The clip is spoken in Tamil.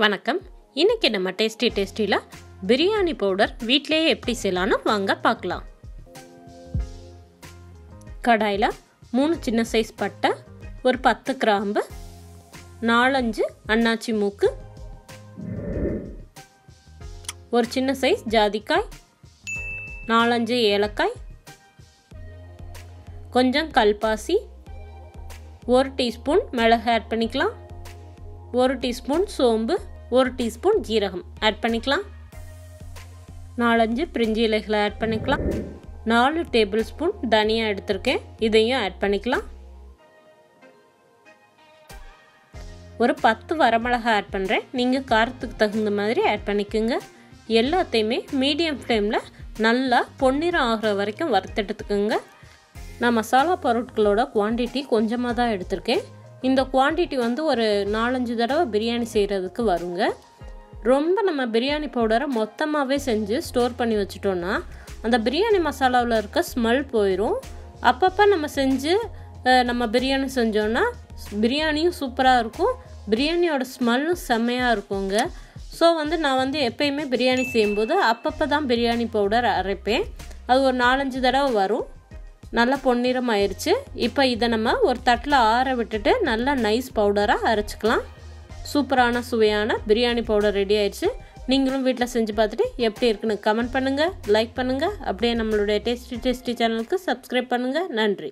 வணக்கம். இன்னைக்கு நம்ம டேஸ்டில பிரியாணி பவுடர் வீட்லயே எப்படி செய்யலாம்னு வாங்க பார்க்கலாம். கடாயில 3 சின்ன சைஸ் பட்டை, ஒரு 10 கிராம்பு, 4-5 அன்னாச்சி மூக்கு, ஒரு சின்ன சைஸ் ஜாதிக்காய், 4-5 ஏலக்காய், கொஞ்சம் கல்பாசி, 1 டீஸ்பூன் மிளகு ஆட் பண்ணிக்கலாம், 1 டீஸ்பூன் சோம்பு, 1 டீஸ்பூன் ஜீரகம் ஆட் பண்ணிக்கலாம், 4-5 பிரிஞ்சி இலைகளை ஆட் பண்ணிக்கலாம், 4 டேபிள் ஸ்பூன் தனியா எடுத்திருக்கேன், இதையும் ஆட் பண்ணிக்கலாம், ஒரு 10 வரமிளகா ஆட் பண்ணுறேன். நீங்கள் காரத்துக்கு தகுந்த மாதிரி ஆட் பண்ணிக்கோங்க. எல்லாத்தையுமே மீடியம் ஃப்ளேமில் நல்லா பொன்னிறம் ஆகிற வரைக்கும் வறுத்தெடுத்துக்கோங்க. நான் மசாலா பொருட்களோட குவான்டிட்டி கொஞ்சமாக தான் எடுத்திருக்கேன். இந்த குவான்டிட்டி ஒரு 4-5 தடவை பிரியாணி செய்கிறதுக்கு வருங்க. ரொம்ப நம்ம பிரியாணி பவுடரை மொத்தமாகவே செஞ்சு ஸ்டோர் பண்ணி வச்சிட்டோன்னா அந்த பிரியாணி மசாலாவில் இருக்க ஸ்மெல் போயிடும். அப்பப்போ நம்ம செஞ்சு நம்ம பிரியாணி செஞ்சோன்னா பிரியாணியும் சூப்பராக இருக்கும், பிரியாணியோட ஸ்மெல்லும் செம்மையாக இருக்குங்க. ஸோ நான் எப்பயுமே பிரியாணி செய்யும்போது அப்பப்போ தான் பிரியாணி பவுடர் அரைப்பேன். அது ஒரு 4-5 தடவை வரும். நல்லா பொன்னிறம் ஆயிடுச்சு. இப்போ இதை நம்ம ஒரு தட்டில் ஆற விட்டுட்டு நல்லா நைஸ் பவுடராக அரைச்சிக்கலாம். சூப்பரான சுவையான பிரியாணி பவுடர் ரெடி ஆயிடுச்சு. நீங்களும் வீட்டில் செஞ்சு பார்த்துட்டு எப்படி இருக்குன்னு கமெண்ட் பண்ணுங்கள், லைக் பண்ணுங்கள். அப்படியே நம்மளுடைய டேஸ்டி சேனலுக்கு சப்ஸ்கிரைப் பண்ணுங்கள். நன்றி.